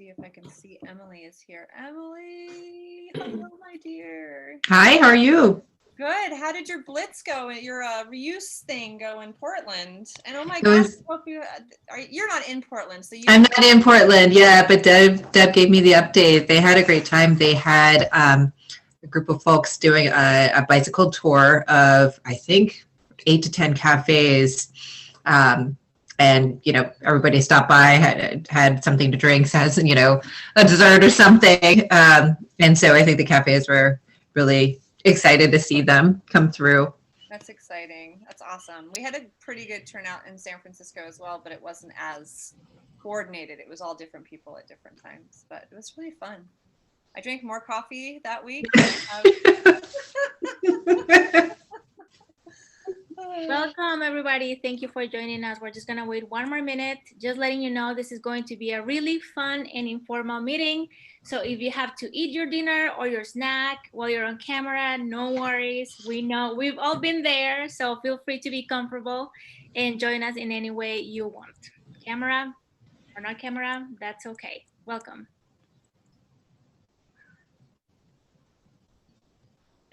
see if I can see Emily is here. Emily, hello, my dear. Hi, how are you? Good. How did your blitz go? Your reuse thing go in Portland? And oh my It gosh, was, I hope you're not in Portland, so you I'm don't. not in Portland, yeah, but Deb gave me the update. They had a great time. They had a group of folks doing a bicycle tour of, I think, 8 to 10 cafes. And, everybody stopped by, had something to drink, has, a dessert or something. And so I think the cafes were really excited to see them come through. That's exciting. That's awesome. We had a pretty good turnout in San Francisco as well, but it wasn't as coordinated. It was all different people at different times, but it was really fun. I drank more coffee that week. Welcome, everybody. Thank you for joining us. We're just going to wait 1 more minute. Just letting you know this is going to be a really fun and informal meeting. So if you have to eat your dinner or your snack while you're on camera, no worries. We know we've all been there. So feel free to be comfortable and join us in any way you want. Camera or not camera, that's okay. Welcome.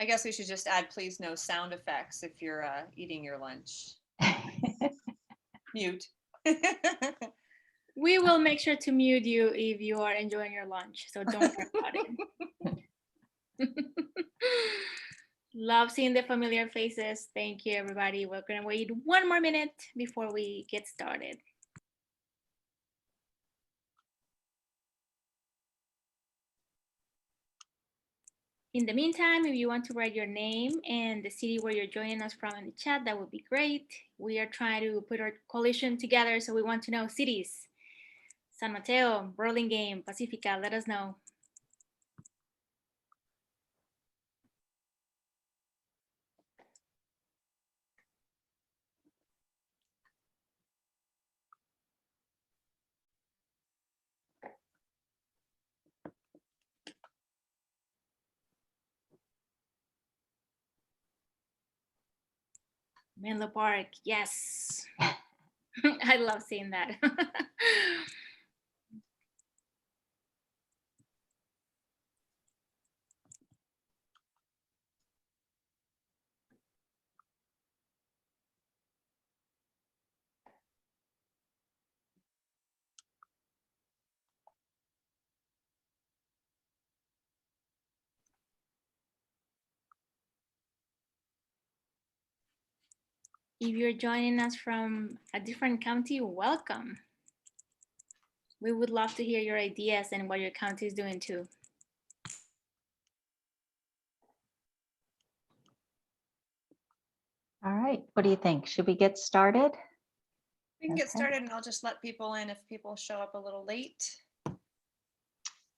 I guess we should just add please no sound effects if you're eating your lunch. Mute. We will make sure to mute you if you are enjoying your lunch, so don't worry about it. Love seeing the familiar faces. Thank you, everybody. We're going to wait 1 more minute before we get started. In the meantime, if you want to write your name and the city where you're joining us from in the chat, that would be great. We are trying to put our coalition together, so we want to know cities. San Mateo, Burlingame, Pacifica, let us know. Menlo Park, yes. I love seeing that. If you're joining us from a different county, welcome. We would love to hear your ideas and what your county is doing too. All right, what do you think? Should we get started? We can get started and I'll just let people in if people show up a little late.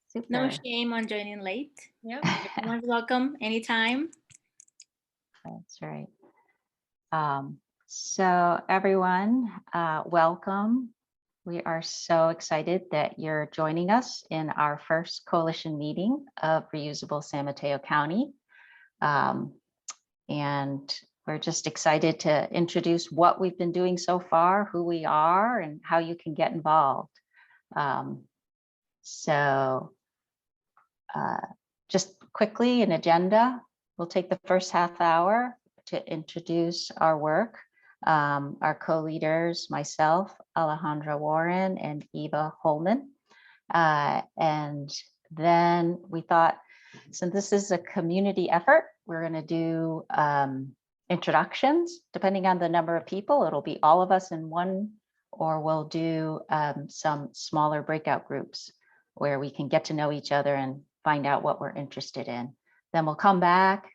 Super. No shame on joining late. Yep. Everyone's welcome anytime. That's right. So everyone, welcome. We are so excited that you're joining us in our first coalition meeting of Reusable San Mateo County. And we're just excited to introduce what we've been doing so far, who we are, and how you can get involved. Just quickly, an agenda. We'll take the first half hour to introduce our work. Our co-leaders, myself, Alejandra Warren, and Eva Holman. And then we thought, since this is a community effort, we're going to do introductions. Depending on the number of people, it'll be all of us in one, or we'll do some smaller breakout groups where we can get to know each other and find out what we're interested in. Then we'll come back,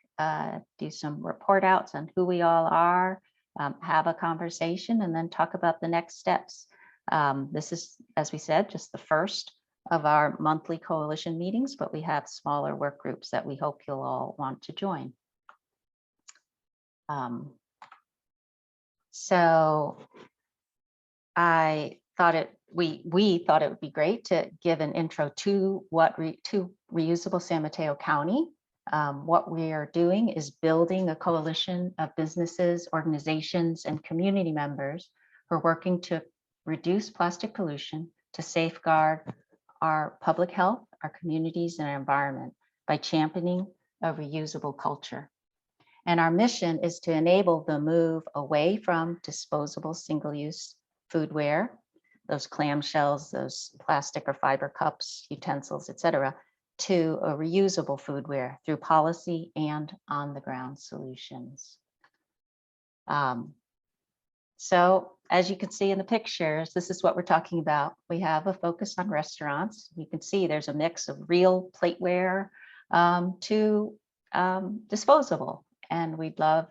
do some report outs on who we all are, have a conversation, and then talk about the next steps. This is, as we said, just the first of our monthly coalition meetings, but we have smaller work groups that we hope you'll all want to join. So I thought we thought it would be great to give an intro to to Reusable San Mateo County. What we are doing is building a coalition of businesses, organizations, and community members who are working to reduce plastic pollution, to safeguard our public health, our communities, and our environment by championing a reusable culture. And our mission is to enable the move away from disposable single-use foodware, those clamshells, those plastic or fiber cups, utensils, et cetera, to a reusable foodware through policy and on-the-ground solutions. So as you can see in the pictures, this is what we're talking about. We have a focus on restaurants. You can see there's a mix of real plateware to disposable. And we'd love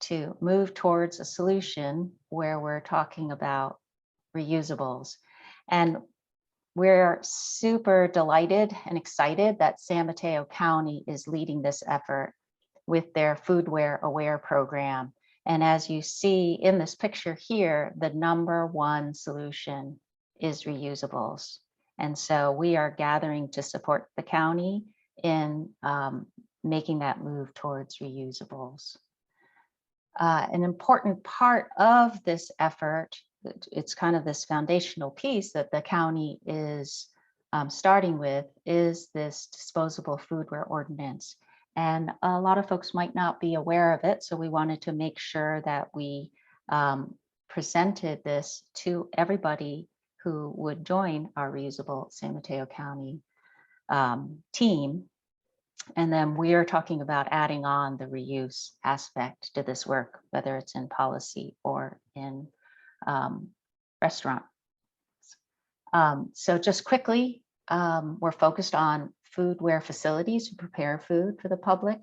to move towards a solution where we're talking about reusables. And we're super delighted and excited that San Mateo County is leading this effort with their Foodware Aware program. And as you see in this picture here, the #1 solution is reusables. And so we are gathering to support the county in making that move towards reusables. An important part of this effort, it's kind of this foundational piece that the county is starting with, is this disposable foodware ordinance. And a lot of folks might not be aware of it, so we wanted to make sure that we presented this to everybody who would join our Reusable San Mateo County team. And then we are talking about adding on the reuse aspect to this work, whether it's in policy or in restaurant. So just quickly, we're focused on foodware facilities who prepare food for the public.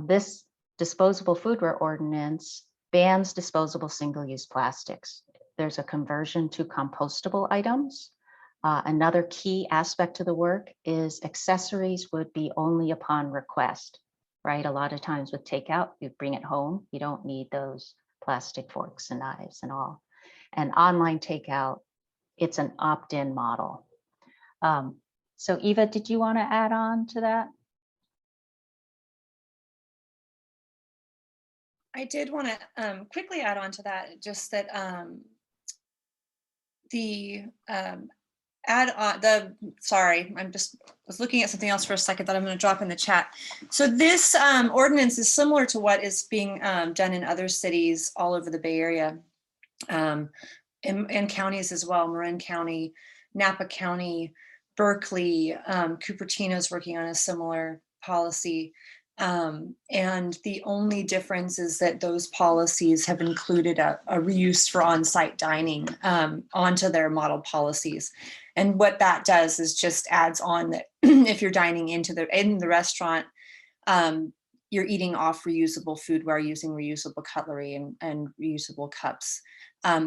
This disposable foodware ordinance bans disposable single-use plastics. There's a conversion to compostable items. Another key aspect to the work is accessories would be only upon request, right? A lot of times with takeout, you bring it home, you don't need those plastic forks and knives and all. And online takeout, it's an opt-in model. So Eva, did you want to add on to that? I did want to quickly add on to that, just that sorry, was looking at something else for a second that I'm going to drop in the chat. So this ordinance is similar to what is being done in other cities all over the Bay Area, and counties as well, Marin County, Napa County, Berkeley, Cupertino's working on a similar policy. And the only difference is that those policies have included a reuse for on-site dining onto their model policies. And what that does is just adds on that if you're dining in the restaurant, you're eating off reusable foodware using reusable cutlery and reusable cups.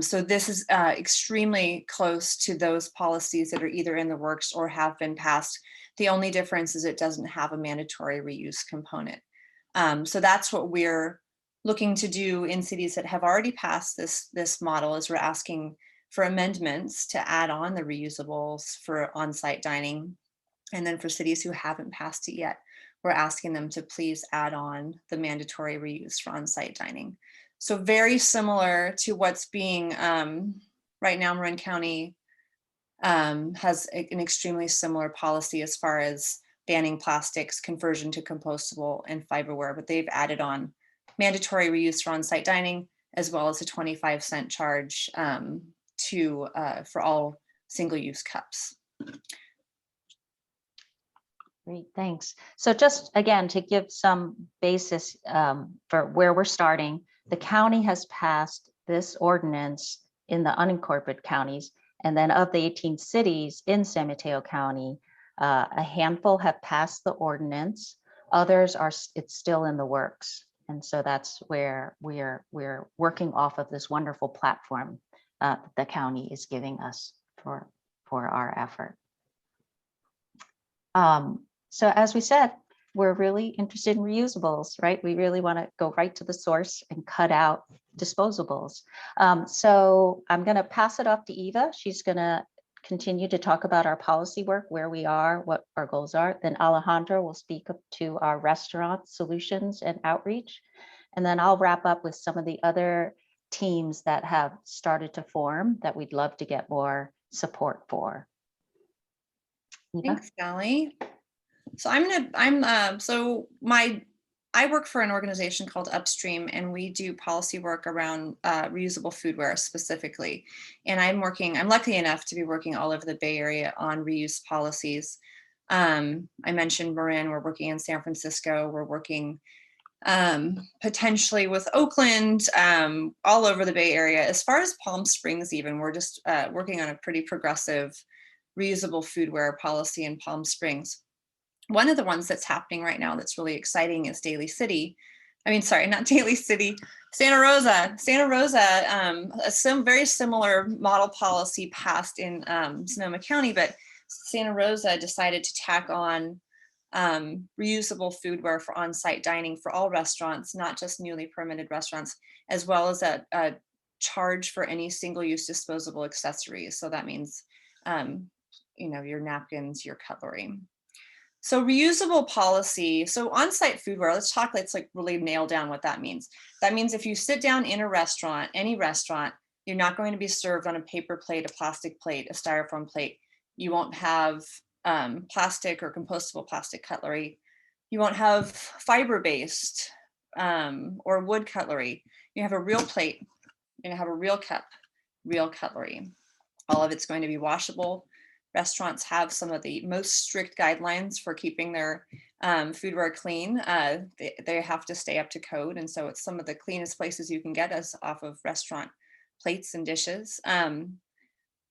So this is extremely close to those policies that are either in the works or have been passed. The only difference is it doesn't have a mandatory reuse component. So that's what we're looking to do in cities that have already passed this model, is we're asking for amendments to add on the reusables for on-site dining. And then for cities who haven't passed it yet, we're asking them to please add on the mandatory reuse for on-site dining. So very similar to what's being right now, Marin County has an extremely similar policy as far as banning plastics, conversion to compostable, and fiberware, but they've added on mandatory reuse for on-site dining, as well as a 25-cent charge for all single-use cups. Great, thanks. So just again, to give some basis for where we're starting, the county has passed this ordinance in the unincorporated counties. And then of the 18 cities in San Mateo County, a handful have passed the ordinance. Others it's still in the works. And so that's where we're working off of this wonderful platform that the county is giving us for our effort. So as we said, we're really interested in reusables, right? We really want to go right to the source and cut out disposables. So I'm going to pass it off to Eva. She's going to continue to talk about our policy work, where we are, what our goals are. Then Alejandra will speak up to our restaurant solutions and outreach. And then I'll wrap up with some of the other teams that have started to form that we'd love to get more support for. Eva? Thanks, Sally. So I work for an organization called Upstream, and we do policy work around reusable foodware specifically. And I'm lucky enough to be working all over the Bay Area on reuse policies. I mentioned Marin, we're working in San Francisco, we're working potentially with Oakland, all over the Bay Area. As far as Palm Springs, even, we're just working on a pretty progressive reusable foodware policy in Palm Springs. One of the ones that's happening right now that's really exciting is Daly City. I mean, sorry, not Daly City, Santa Rosa. Santa Rosa, some very similar model policy passed in Sonoma County, but Santa Rosa decided to tack on reusable foodware for on-site dining for all restaurants, not just newly permitted restaurants, as well as a charge for any single-use disposable accessories. So that means, your napkins, your cutlery. So reusable policy, so on-site foodware, let's really nail down what that means. That means if you sit down in a restaurant, any restaurant, you're not going to be served on a paper plate, a plastic plate, a styrofoam plate. You won't have plastic or compostable plastic cutlery. You won't have fiber-based or wood cutlery. You have a real plate, you're gonna have a real cup, real cutlery. All of it's going to be washable. Restaurants have some of the most strict guidelines for keeping their foodware clean. They have to stay up to code. And so it's some of the cleanest places you can get us off of restaurant plates and dishes.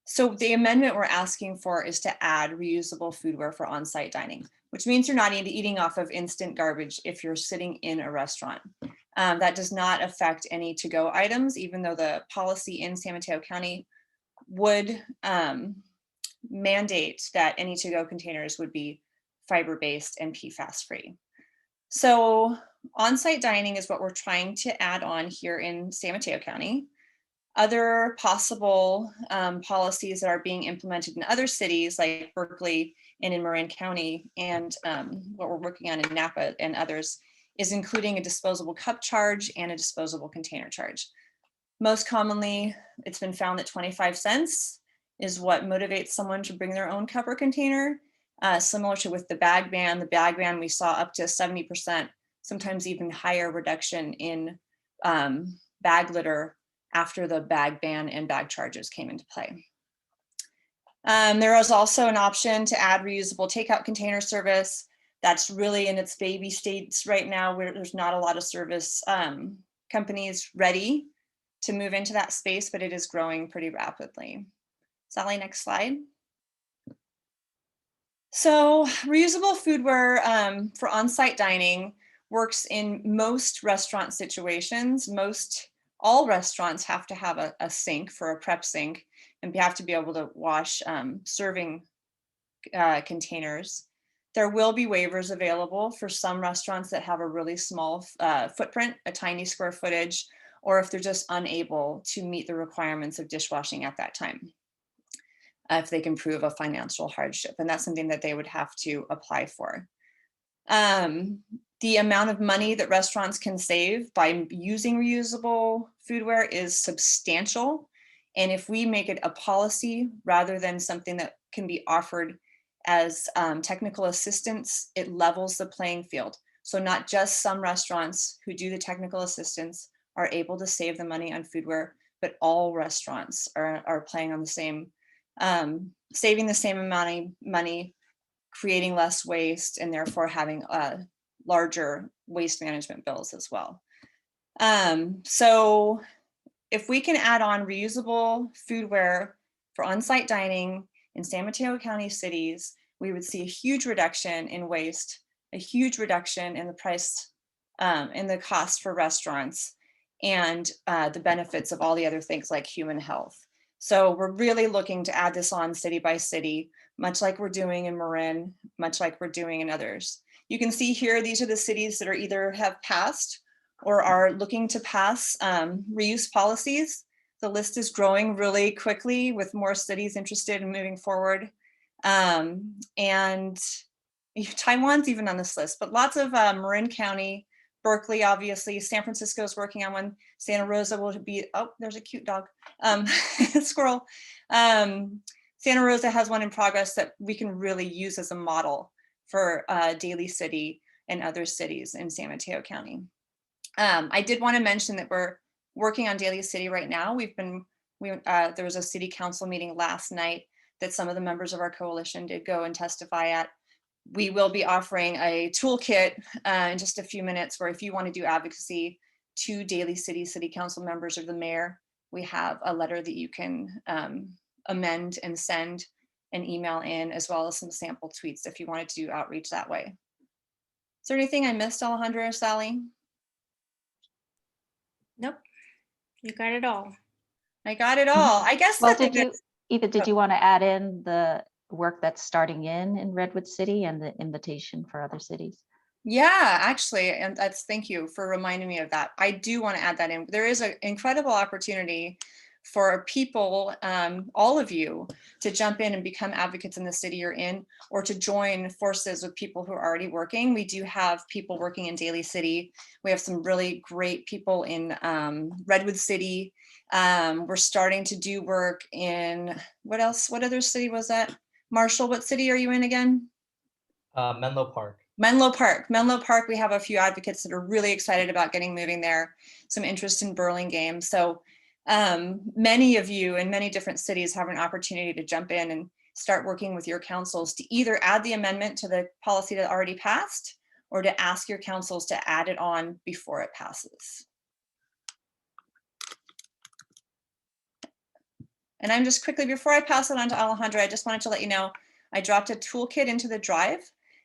So the amendment we're asking for is to add reusable foodware for on-site dining, which means you're not eating off of instant garbage if you're sitting in a restaurant. That does not affect any to-go items, even though the policy in San Mateo County would mandate that any to-go containers would be fiber-based and PFAS free. So on-site dining is what we're trying to add on here in San Mateo County. Other possible policies that are being implemented in other cities like Berkeley and in Marin County, and what we're working on in Napa and others, is including a disposable cup charge and a disposable container charge. Most commonly, it's been found that 25 cents is what motivates someone to bring their own cup or container. Similar to with the bag ban, we saw up to 70%, sometimes even higher reduction in bag litter after the bag ban and bag charges came into play. There is also an option to add reusable takeout container service. That's really in its baby states right now, where there's not a lot of service companies ready to move into that space, but it is growing pretty rapidly. Sally, next slide. So reusable foodware for on-site dining works in most restaurant situations. All restaurants have to have a sink for a prep sink, and you have to be able to wash serving containers. There will be waivers available for some restaurants that have a really small footprint, a tiny square footage, or if they're just unable to meet the requirements of dishwashing at that time. If they can prove a financial hardship, and that's something that they would have to apply for. The amount of money that restaurants can save by using reusable foodware is substantial. And if we make it a policy rather than something that can be offered as technical assistance, it levels the playing field. So not just some restaurants who do the technical assistance are able to save the money on foodware, but all restaurants are playing on the same, saving the same amount of money, creating less waste, and therefore having larger waste management bills as well. So if we can add on reusable foodware for on-site dining in San Mateo County cities, we would see a huge reduction in waste, a huge reduction in the price, in the cost for restaurants, and the benefits of all the other things like human health. So we're really looking to add this on city by city, much like we're doing in Marin, much like we're doing in others. You can see here, these are the cities that are either have passed or are looking to pass reuse policies. The list is growing really quickly with more cities interested in moving forward. And Taiwan's even on this list, but lots of Marin County, Berkeley, obviously, San Francisco is working on one. Santa Rosa will be, oh, there's a cute dog, squirrel. Santa Rosa has one in progress that we can really use as a model for Daly City and other cities in San Mateo County. I did want to mention that we're working on Daly City right now. There was a city council meeting last night that some of the members of our coalition did go and testify at. We will be offering a toolkit in just a few minutes where if you want to do advocacy to Daly City council members or the mayor, we have a letter that you can amend and send an email in, as well as some sample tweets if you wanted to do outreach that way. Is there anything I missed, Alejandra or Sally? Nope, you got it all. I got it all. I guess Well, that did you want to add in the work that's starting in Redwood City and the invitation for other cities? Yeah, actually, and thank you for reminding me of that. I do want to add that in. There is an incredible opportunity for people, all of you, to jump in and become advocates in the city you're in, or to join forces with people who are already working. We do have people working in Daly City. We have some really great people in Redwood City. We're starting to do work in, what else? What other city was that? Marshall, what city are you in again? Menlo Park. Menlo Park, we have a few advocates that are really excited about getting moving there, some interest in Burlingame. So many of you in many different cities have an opportunity to jump in and start working with your councils to either add the amendment to the policy that already passed, or to ask your councils to add it on before it passes. And I'm just quickly, before I pass it on to Alejandra, I just wanted to let you know, I dropped a toolkit into the drive,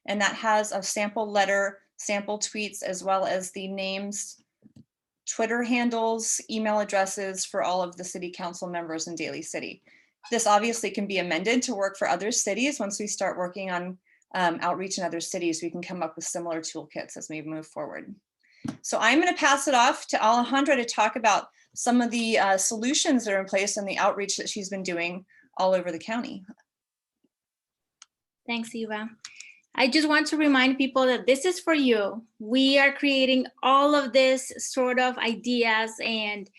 and that has a sample letter, sample tweets, as well as the names, Twitter handles, email addresses for all of the city council members in Daly City. This obviously can be amended to work for other cities. Once we start working on outreach in other cities, we can come up with similar toolkits as we move forward. So I'm going to pass it off to Alejandra to talk about some of the solutions that are in place and the outreach that she's been doing all over the county. Thanks, Eva. I just want to remind people that this is for you. We are creating all of this sort of ideas and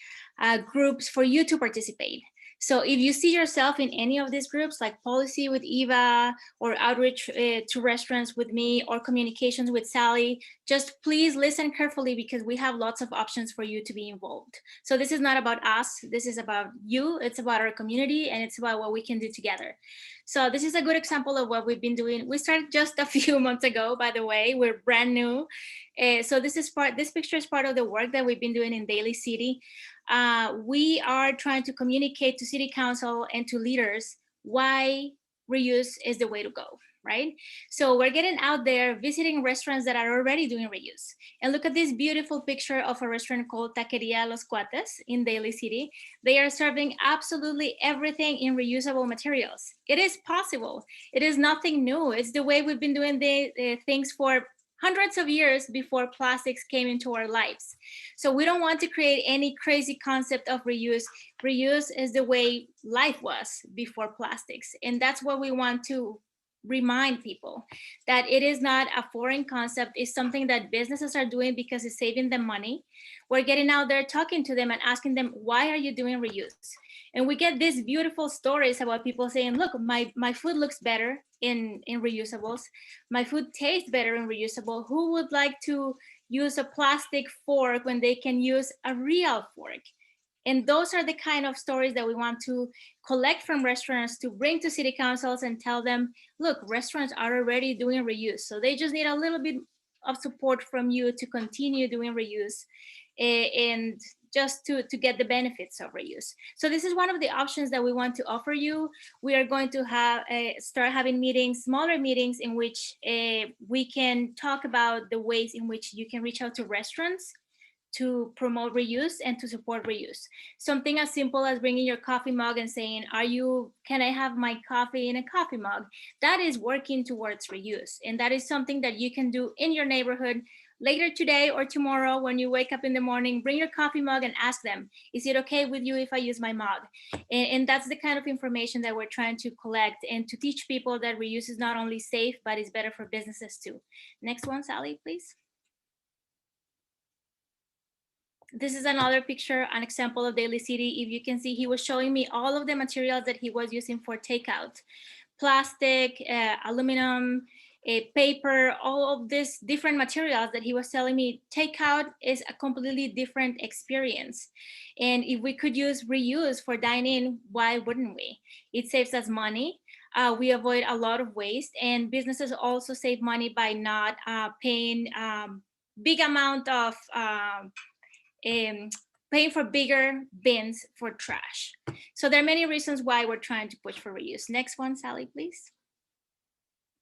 groups for you to participate. So if you see yourself in any of these groups, like policy with Eva, or outreach to restaurants with me, or communications with Sally, just please listen carefully, because we have lots of options for you to be involved. So this is not about us, this is about you, it's about our community, and it's about what we can do together. So this is a good example of what we've been doing. We started just a few months ago, by the way, we're brand new. So this picture is part of the work that we've been doing in Daly City. We are trying to communicate to city council and to leaders why reuse is the way to go, right? So we're getting out there, visiting restaurants that are already doing reuse. And look at this beautiful picture of a restaurant called Taqueria Los Cuates in Daly City. They are serving absolutely everything in reusable materials. It is possible. It is nothing new. It's the way we've been doing the things for hundreds of years before plastics came into our lives. So we don't want to create any crazy concept of reuse. Reuse is the way life was before plastics. And that's what we want to remind people, that it is not a foreign concept. It's something that businesses are doing because it's saving them money. We're getting out there talking to them and asking them, why are you doing reuse? And we get these beautiful stories about people saying, look, my food looks better in reusables. My food tastes better in reusable. Who would like to use a plastic fork when they can use a real fork? And those are the kind of stories that we want to collect from restaurants to bring to city councils and tell them, look, restaurants are already doing reuse. So they just need a little bit of support from you to continue doing reuse and just to get the benefits of reuse. So this is one of the options that we want to offer you. We are going to have start having meetings, smaller meetings, in which we can talk about the ways in which you can reach out to restaurants to promote reuse and to support reuse. Something as simple as bringing your coffee mug and saying, can I have my coffee in a coffee mug? That is working towards reuse. And that is something that you can do in your neighborhood later today or tomorrow. When you wake up in the morning, bring your coffee mug and ask them, is it okay with you if I use my mug? And that's the kind of information that we're trying to collect and to teach people that reuse is not only safe, but it's better for businesses too. Next one, Sally, please. This is another picture, an example of Daly City. If you can see, he was showing me all of the materials that he was using for takeout. Plastic, aluminum, paper, all of these different materials that he was telling me. Takeout is a completely different experience. And if we could use reuse for dine-in, why wouldn't we? It saves us money. We avoid a lot of waste, and businesses also save money by not paying big amount of paying for bigger bins for trash. So there are many reasons why we're trying to push for reuse. Next one, Sally, please.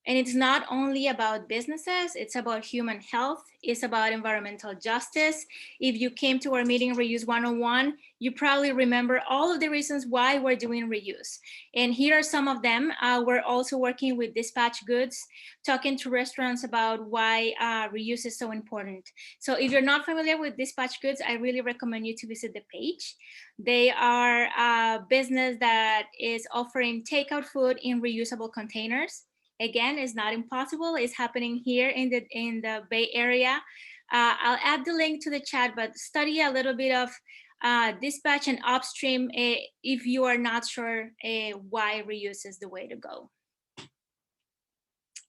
And it's not only about businesses, it's about human health, it's about environmental justice. If you came to our meeting, Reuse 101, you probably remember all of the reasons why we're doing reuse. And here are some of them. We're also working with Dispatch Goods, talking to restaurants about why reuse is so important. So if you're not familiar with Dispatch Goods, I really recommend you to visit the page. They are a business that is offering takeout food in reusable containers. Again, it's not impossible. It's happening here in the Bay Area. I'll add the link to the chat, but study a little bit of Dispatch and Upstream if you are not sure why reuse is the way to go.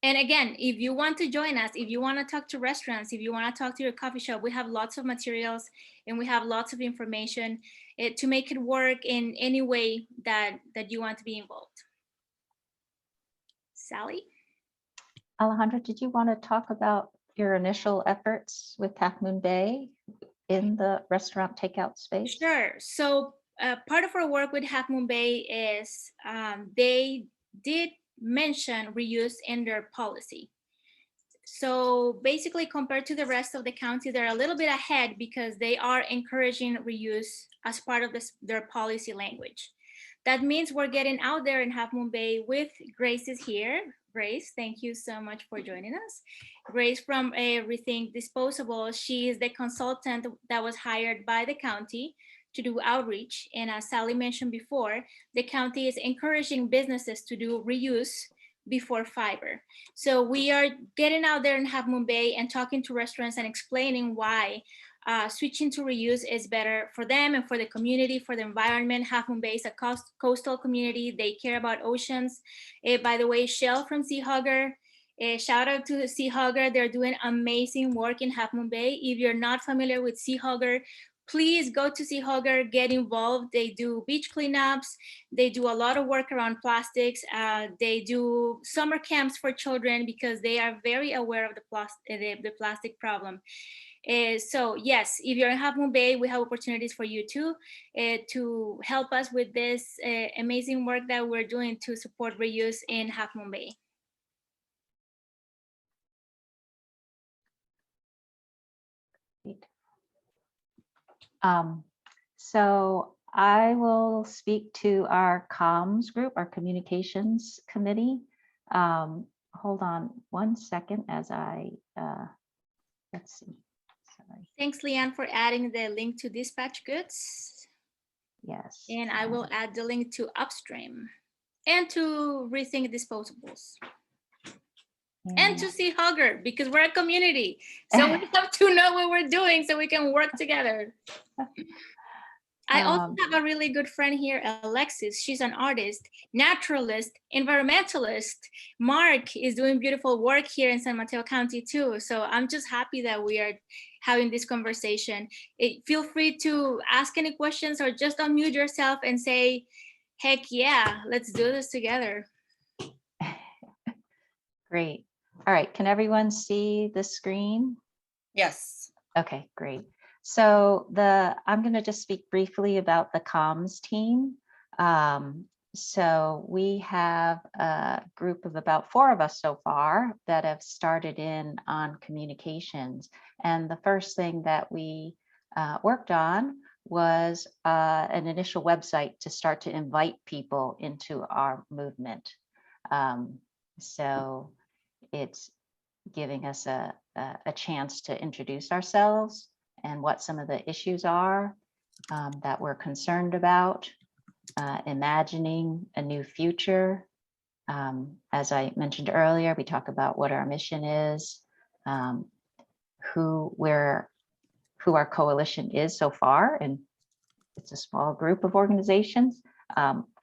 And again, if you want to join us, if you want to talk to restaurants, if you want to talk to your coffee shop, we have lots of materials and we have lots of information to make it work in any way that you want to be involved. Sally? Alejandra, did you want to talk about your initial efforts with Half Moon Bay in the restaurant takeout space? Sure. So part of our work with Half Moon Bay is they did mention reuse in their policy. So basically, compared to the rest of the county, they're a little bit ahead because they are encouraging reuse as part of their policy language. That means we're getting out there in Half Moon Bay with Grace is here. Grace, thank you so much for joining us. Grace from Rethink Disposable. She is the consultant that was hired by the county to do outreach. And as Sally mentioned before, the county is encouraging businesses to do reuse before fiber. So we are getting out there in Half Moon Bay and talking to restaurants and explaining why switching to reuse is better for them and for the community, for the environment. Half Moon Bay is a coastal community. They care about oceans. By the way, Shell from Sea Hugger, shout out to Sea Hugger. They're doing amazing work in Half Moon Bay. If you're not familiar with Sea Hugger, please go to Sea Hugger, get involved. They do beach cleanups. They do a lot of work around plastics. They do summer camps for children because they are very aware of the plastic problem. So yes, if you're in Half Moon Bay, we have opportunities for you too to help us with this amazing work that we're doing to support reuse in Half Moon Bay. So I will speak to our comms group, our communications committee. Hold on one second as I, let's see. Sorry. Thanks, Leanne, for adding the link to Dispatch Goods. Yes. And I will add the link to Upstream and to Rethink Disposables. And to Sea Hugger, because we're a community. So we have to know what we're doing so we can work together. I also have a really good friend here, Alexis. She's an artist, naturalist, environmentalist. Mark is doing beautiful work here in San Mateo County too. So I'm just happy that we are having this conversation. Feel free to ask any questions or just unmute yourself and say, heck yeah, let's do this together. Great. All right, can everyone see the screen? Yes. Okay, great. So I'm going to just speak briefly about the comms team. So we have a group of about 4 of us so far that have started in on communications. And the first thing that we worked on was an initial website to start to invite people into our movement. So it's giving us a chance to introduce ourselves and what some of the issues are that we're concerned about, imagining a new future. As I mentioned earlier, we talk about what our mission is, who who our coalition is so far, and it's a small group of organizations,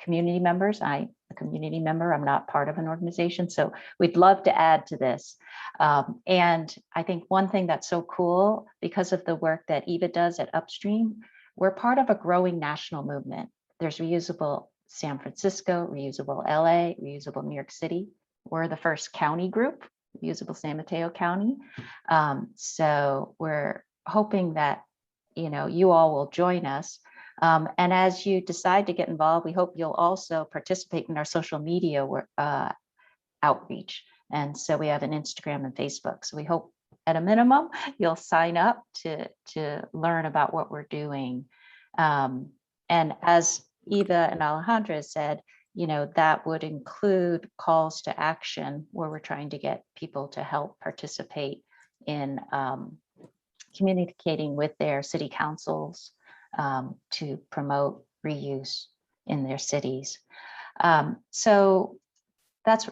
community members. I'm a community member. I'm not part of an organization, so we'd love to add to this. And I think one thing that's so cool, because of the work that Eva does at Upstream, we're part of a growing national movement. There's Reusable San Francisco, Reusable LA, Reusable New York City. We're the first county group, Reusable San Mateo County. So we're hoping that, you know, you all will join us. And as you decide to get involved, we hope you'll also participate in our social media outreach. And so we have an Instagram and Facebook. So we hope at a minimum, you'll sign up to learn about what we're doing. And as Eva and Alejandra said, you know, that would include calls to action where we're trying to get people to help participate in communicating with their city councils to promote reuse in their cities. So that's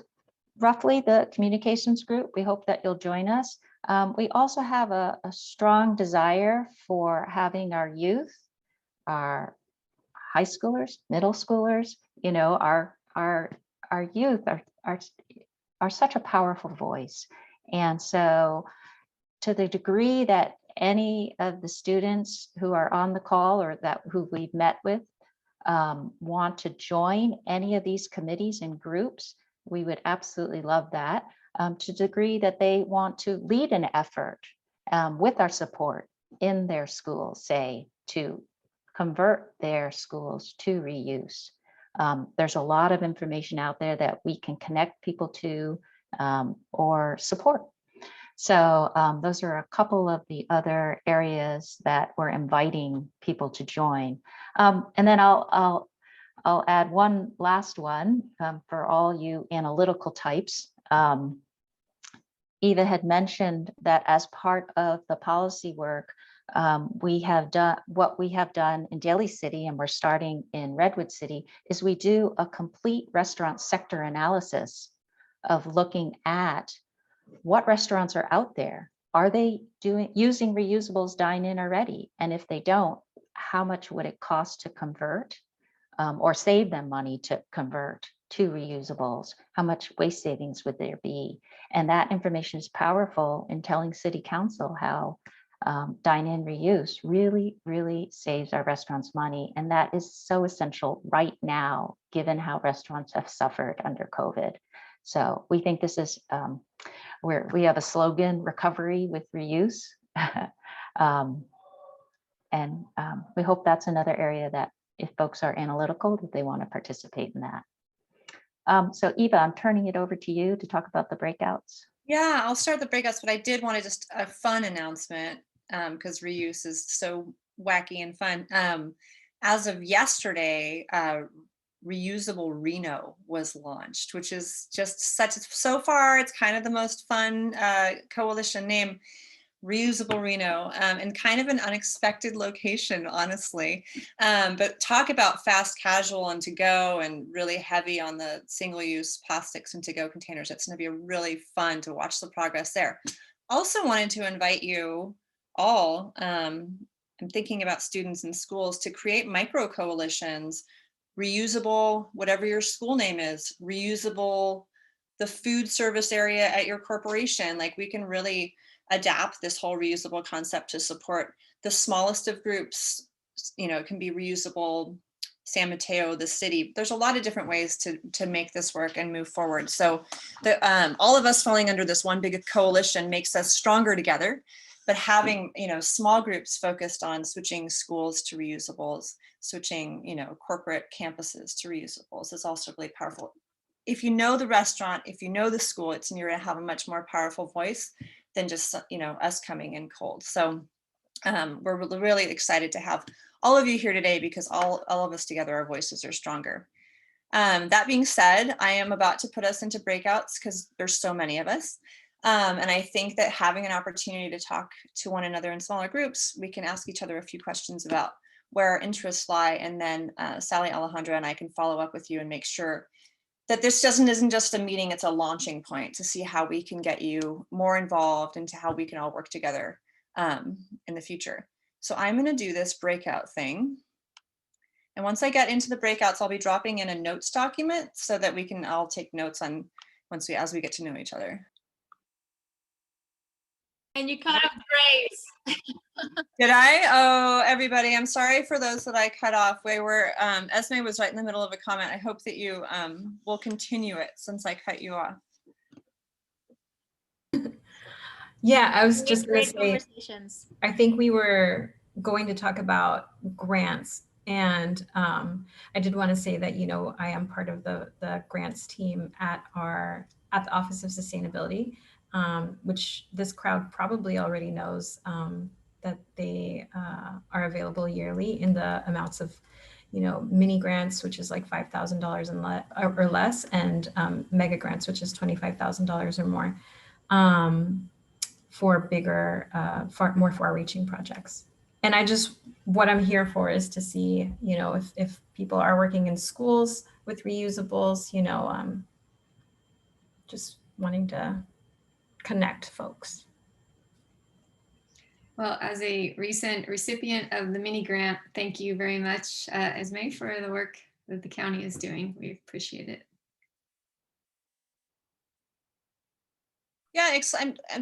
roughly the communications group. We hope that you'll join us. We also have a strong desire for having our youth, our high schoolers, middle schoolers, you know, our youth are such a powerful voice. And so to the degree that any of the students who are on the call or who we've met with want to join any of these committees and groups, we would absolutely love that. To the degree that they want to lead an effort with our support in their schools, say, to convert their schools to reuse. There's a lot of information out there that we can connect people to or support. So those are a couple of the other areas that we're inviting people to join. And then I'll add one last one for all you analytical types. Eva had mentioned that as part of the policy work, we have done in Daly City, and we're starting in Redwood City, is we do a complete restaurant sector analysis of looking at what restaurants are out there. Are they using reusables dine-in already? And if they don't, how much would it cost to convert or save them money to convert to reusables? How much waste savings would there be? And that information is powerful in telling City Council how dine-in reuse really, really saves our restaurants money. And that is so essential right now, given how restaurants have suffered under COVID. So we think this is we have a slogan, recovery with reuse. We hope that's another area that if folks are analytical, that they want to participate in that. So Eva, I'm turning it over to you to talk about the breakouts. Yeah, I'll start the breakouts, but I did want to just a fun announcement because reuse is so wacky and fun. As of yesterday, Reusable Reno was launched, which is just so far, it's kind of the most fun coalition name, Reusable Reno, and kind of an unexpected location, honestly. But talk about fast casual and to go and really heavy on the single-use plastics and to-go containers. It's going to be really fun to watch the progress there. Also wanted to invite you all, I'm thinking about students in schools, to create micro coalitions. Reusable, whatever your school name is, reusable, the food service area at your corporation. Like, we can really adapt this whole reusable concept to support the smallest of groups. You know, it can be reusable San Mateo, the city. There's a lot of different ways to make this work and move forward. So all of us falling under this one big coalition makes us stronger together. But having, you know, small groups focused on switching schools to reusables, switching, you know, corporate campuses to reusables is also really powerful. If you know the restaurant, if you know the school, you're going to have a much more powerful voice than just, you know, us coming in cold. So we're really excited to have all of you here today because all of us together, our voices are stronger. That being said, I am about to put us into breakouts because there's so many of us. And I think that having an opportunity to talk to one another in smaller groups, we can ask each other a few questions about where our interests lie. And then Sally, Alejandra, and I can follow up with you and make sure that this isn't just a meeting, it's a launching point to see how we can get you more involved into how we can all work together in the future. So I'm going to do this breakout thing. And once I get into the breakouts, I'll be dropping in a notes document so that we can all take notes on as we get to know each other. And you cut off Grace. Did I? Oh, everybody, I'm sorry for those that I cut off. Esme was right in the middle of a comment. I hope that you will continue it since I cut you off. Yeah, I was just going to Great say, conversations. I think we were going to talk about grants. And I did want to say that, I am part of the grants team at the Office of Sustainability, which this crowd probably already knows that they are available yearly in the amounts of, mini grants, which is like $5,000 or less, and mega grants, which is $25,000 or more. For bigger, more far-reaching projects. And what I'm here for is to see, if people are working in schools with reusables, just wanting to connect folks. Well, as a recent recipient of the mini grant, thank you very much, Esme, for the work that the county is doing. We appreciate it. Yeah,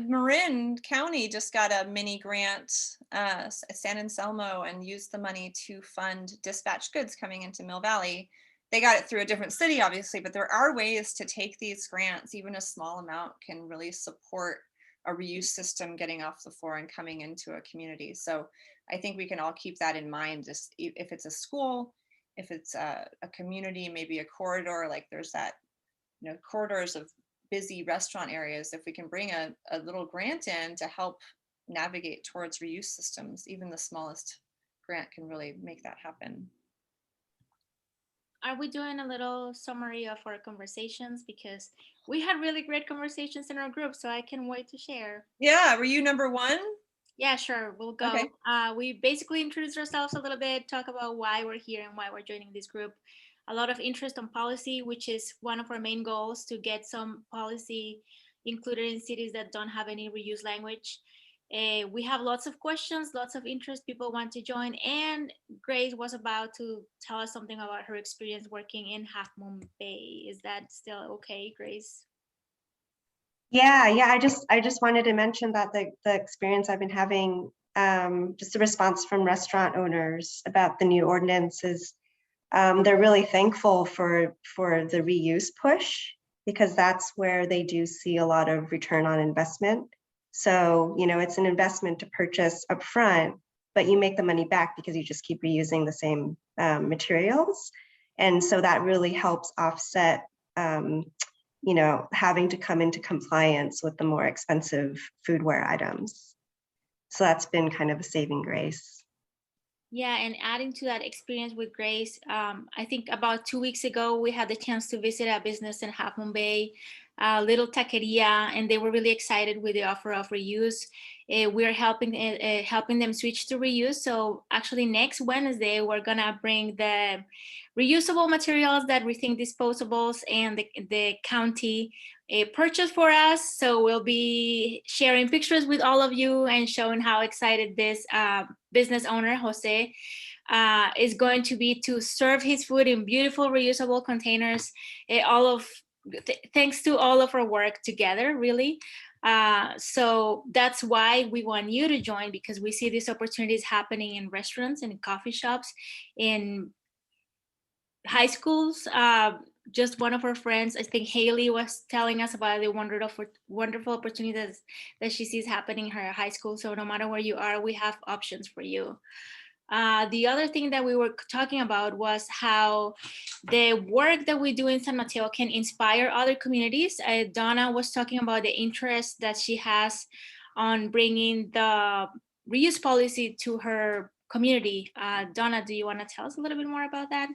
Marin County just got a mini grant, San Anselmo, and used the money to fund dispatch goods coming into Mill Valley. They got it through a different city, obviously, but there are ways to take these grants. Even a small amount can really support a reuse system getting off the floor and coming into a community. So I think we can all keep that in mind. Just if it's a school, if it's a community, maybe a corridor, like there's that, corridors of busy restaurant areas, if we can bring a little grant in to help navigate towards reuse systems, even the smallest grant can really make that happen. Are we doing a little summary of our conversations? Because we had really great conversations in our group, so I can't wait to share. Yeah, were you number one? Yeah, sure, we'll go. Okay. We basically introduced ourselves a little bit, talk about why we're here and why we're joining this group. A lot of interest on policy, which is one of our main goals, to get some policy included in cities that don't have any reuse language. We have lots of questions, lots of interest, people want to join, and Grace was about to tell us something about her experience working in Half Moon Bay. Is that still okay, Grace? Yeah. I just wanted to mention that the experience I've been having, just a response from restaurant owners about the new ordinances. They're really thankful for the reuse push, because that's where they do see a lot of return on investment. So, it's an investment to purchase upfront, but you make the money back because you just keep reusing the same materials. And so that really helps offset, having to come into compliance with the more expensive foodware items. So that's been kind of a saving grace. Yeah, and adding to that experience with Grace, I think about 2 weeks ago, we had the chance to visit a business in Half Moon Bay, little taqueria, and they were really excited with the offer of reuse. We're helping them switch to reuse. So actually next Wednesday, we're gonna bring the reusable materials that we think disposables and the county purchase for us. So we'll be sharing pictures with all of you and showing how excited this business owner, Jose, is going to be to serve his food in beautiful reusable containers. Thanks to all of our work together, really. So that's why we want you to join, because we see these opportunities happening in restaurants and in coffee shops, in high schools. Just one of our friends, I think Haley, was telling us about the wonderful opportunities that she sees happening in her high school. So no matter where you are, we have options for you. The other thing that we were talking about was how the work that we do in San Mateo can inspire other communities. Donna was talking about the interest that she has on bringing the reuse policy to her community. Donna, do you want to tell us a little bit more about that?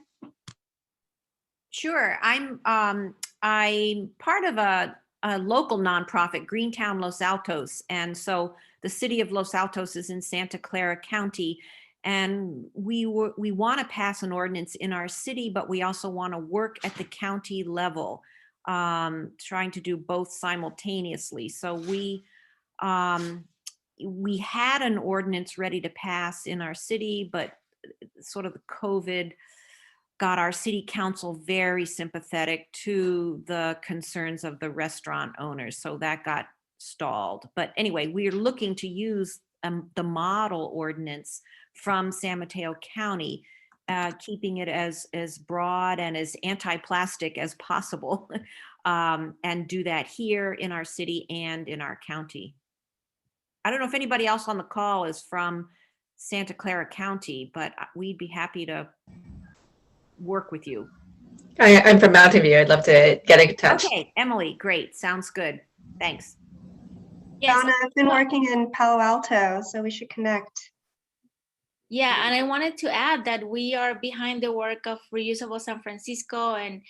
Sure. I'm part of a local nonprofit, Greentown Los Altos. And so the city of Los Altos is in Santa Clara County. And we want to pass an ordinance in our city, but we also want to work at the county level, trying to do both simultaneously. So we we had an ordinance ready to pass in our city, but sort of the COVID got our city council very sympathetic to the concerns of the restaurant owners. So that got stalled. But anyway, we're looking to use the model ordinance from San Mateo County, keeping it as broad and as anti-plastic as possible, and do that here in our city and in our county. I don't know if anybody else on the call is from Santa Clara County, but we'd be happy to work with you. I'm from Mountain View. I'd love to get in touch. Okay, Emily, great. Sounds good. Thanks. Yes. Donna, I've been working in Palo Alto, so we should connect. Yeah, and I wanted to add that we are behind the work of Reusable San Francisco and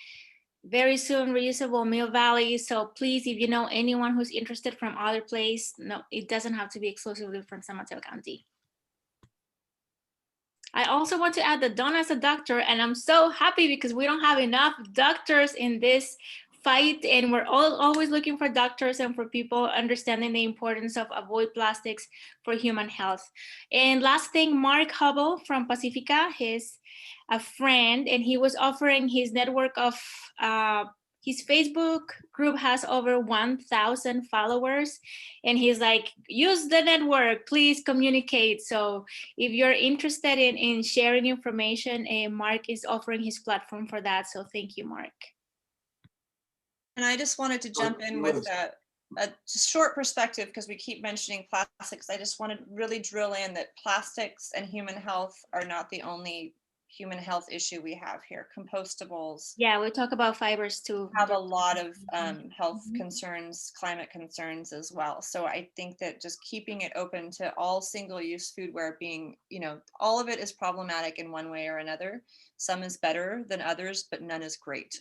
very soon Reusable Mill Valley. So please, if you know anyone who's interested from other place, no, it doesn't have to be exclusively from San Mateo County. I also want to add that Donna is a doctor, and I'm so happy because we don't have enough doctors in this fight, and we're always looking for doctors and for people understanding the importance of avoid plastics for human health. And last thing, Mark Hubble from Pacifica, he's a friend, and he was offering his network of his Facebook group has over 1,000 followers, and he's like, use the network, please communicate. So if you're interested in sharing information, Mark is offering his platform for that. So thank you, Mark. And I just wanted to jump in with a short perspective, because we keep mentioning plastics. I just want to really drill in that plastics and human health are not the only human health issue we have here. Compostables. Yeah, we talk about fibers too. Have a lot of health concerns, climate concerns as well. So I think that just keeping it open to all single-use foodware being, all of it is problematic in one way or another. Some is better than others, but none is great.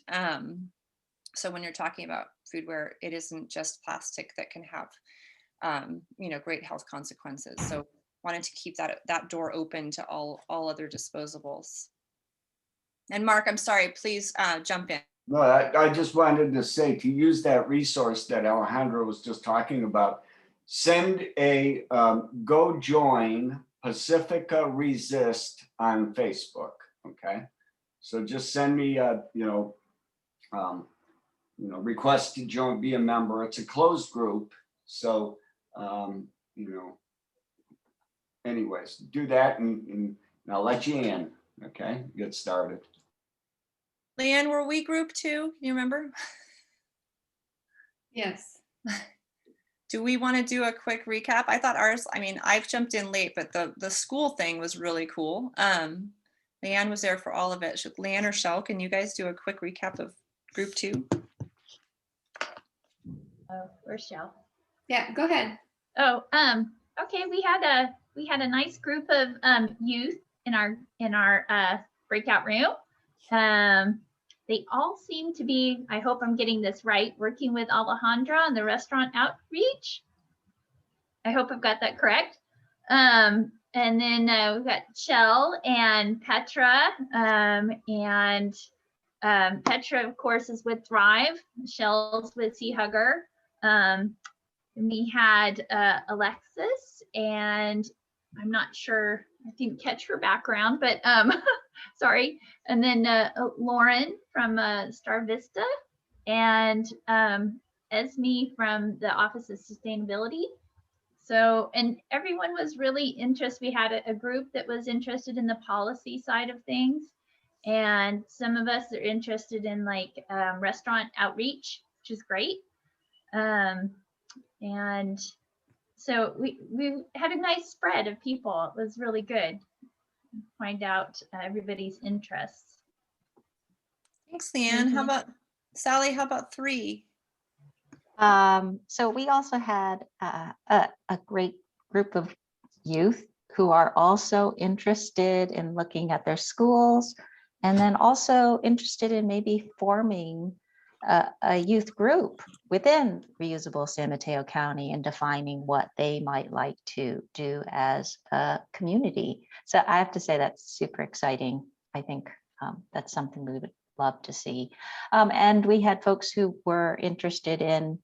So when you're talking about foodware, it isn't just plastic that can have, great health consequences. So wanted to keep that door open to all other disposables. And Mark, I'm sorry, please jump in. No, I just wanted to say, to use that resource that Alejandro was just talking about, send a go join Pacifica Resist on Facebook. Okay, so just send me a request to join, be a member. It's a closed group, so anyways, do that and I'll let you in. Okay, get started. Leanne, were we group 2? You remember? Yes. Do we want to do a quick recap? I thought ours, I've jumped in late, but the school thing was really cool. Leanne was there for all of it. Leanne or Shell, can you guys do a quick recap of group 2? Where's Shell? Yeah, go ahead. Oh, okay. We had a nice group of youth in our breakout room. They all seem to be, I hope I'm getting this right, working with Alejandra on the restaurant outreach. I hope I've got that correct. And then we've got Shell and Petra, and Petra, of course, is with Thrive. Shell's with Sea Hugger. We had Alexis, and I'm not sure, I didn't catch her background, but sorry. And then Lauren from Star Vista, and Esme from the Office of Sustainability. So, and everyone was really interested. We had a group that was interested in the policy side of things. And some of us are interested in like restaurant outreach, which is great. And so we had a nice spread of people. It was really good. Find out everybody's interests. Thanks, Leanne. How about Sally? How about 3? So we also had a great group of youth who are also interested in looking at their schools, and then also interested in maybe forming a youth group within Reusable San Mateo County and defining what they might like to do as a community. So I have to say that's super exciting. I think that's something we would love to see. And we had folks who were interested in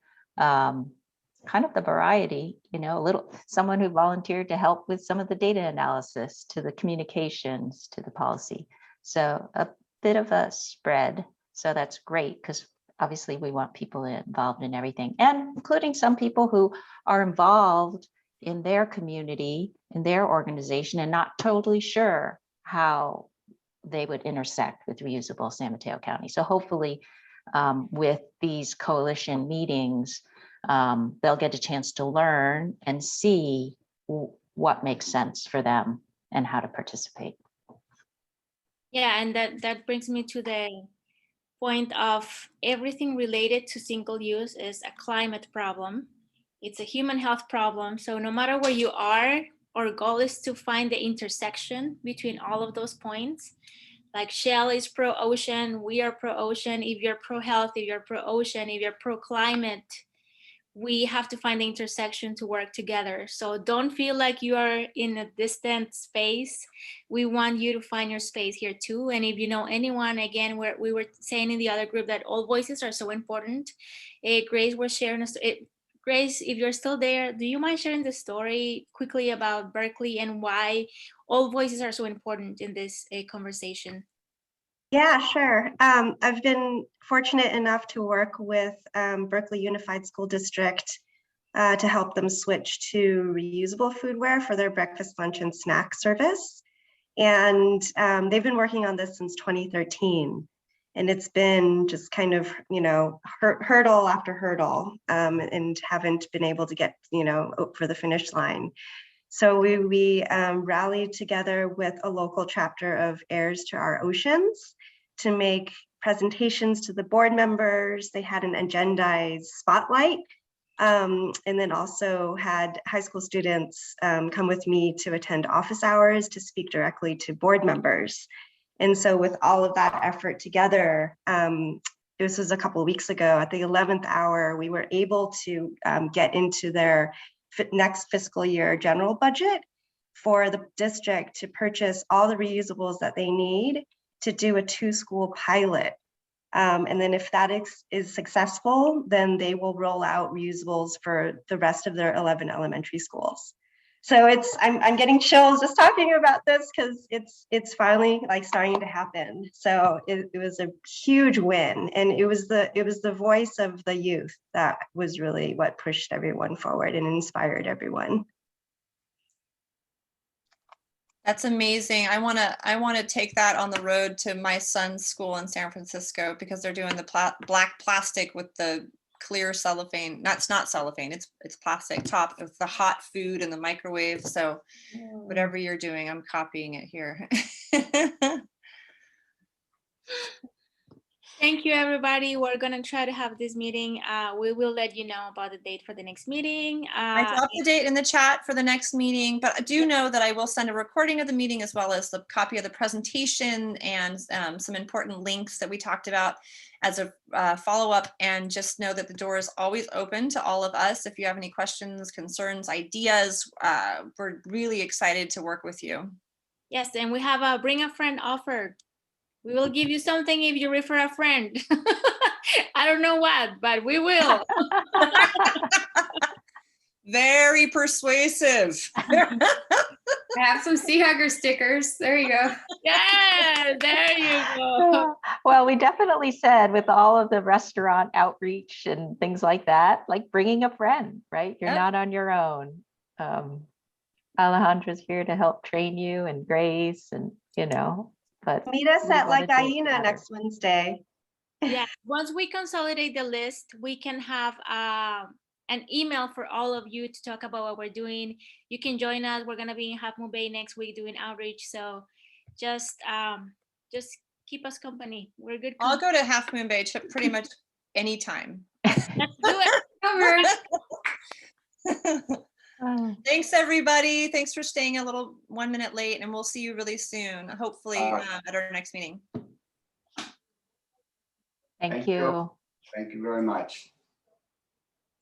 kind of the variety, a little, someone who volunteered to help with some of the data analysis, to the communications, to the policy. So a bit of a spread. So that's great, because obviously we want people involved in everything, and including some people who are involved in their community, in their organization, and not totally sure how they would intersect with Reusable San Mateo County. So hopefully with these coalition meetings, they'll get a chance to learn and see what makes sense for them and how to participate. Yeah, and that brings me to the point of everything related to single use is a climate problem. It's a human health problem. So no matter where you are, our goal is to find the intersection between all of those points. Like Shell is pro-ocean, we are pro-ocean. If you're pro-health, if you're pro-ocean, if you're pro-climate, we have to find the intersection to work together. So don't feel like you are in a distant space. We want you to find your space here too. And if you know anyone, again, we were saying in the other group that all voices are so important. Grace was sharing Grace, if you're still there, do you mind sharing the story quickly about Berkeley and why all voices are so important in this conversation? Yeah, sure. I've been fortunate enough to work with Berkeley Unified School District to help them switch to reusable foodware for their breakfast, lunch, and snack service. And they've been working on this since 2013. And it's been just kind of, hurdle after hurdle, and haven't been able to get, over the finish line. So we rallied together with a local chapter of Heirs to Our Oceans to make presentations to the board members. They had an agendized spotlight, and then also had high school students come with me to attend office hours to speak directly to board members. And so with all of that effort together, this was a couple of weeks ago, at the 11th hour, we were able to get into their next fiscal year general budget for the district to purchase all the reusables that they need to do a 2-school pilot. And then if that is successful, then they will roll out reusables for the rest of their 11 elementary schools. So I'm getting chills just talking about this, because it's finally like starting to happen. So it was a huge win, and it was the voice of the youth that was really what pushed everyone forward and inspired everyone. That's amazing. I want to take that on the road to my son's school in San Francisco, because they're doing the black plastic with the clear cellophane. That's not cellophane, it's plastic top with the hot food in the microwave. So whatever you're doing, I'm copying it here. Thank you, everybody. We're going to try to have this meeting. We will let you know about the date for the next meeting. I dropped the date in the chat for the next meeting, but I do know that I will send a recording of the meeting as well as the copy of the presentation and some important links that we talked about as a follow-up. And just know that the door is always open to all of us. If you have any questions, concerns, ideas, we're really excited to work with you. Yes, and we have a bring a friend offer. We will give you something if you refer a friend. I don't know what, but we will. Very persuasive. I have some Sea Hugger stickers. There you go. Yeah, there you go. Well, we definitely said with all of the restaurant outreach and things like that, like bringing a friend, right? You're not on your own. Alejandra's here to help train you, and Grace, and but meet us at La Gallina next Wednesday. Yeah, once we consolidate the list, we can have an email for all of you to talk about what we're doing. You can join us. We're gonna be in Half Moon Bay next week doing outreach. So just keep us company. We're good. I'll go to Half Moon Bay pretty much anytime. Let's do it. Thanks, everybody. Thanks for staying a little 1 minute late, and we'll see you really soon, hopefully at our next meeting. Thank you. Thank you very much.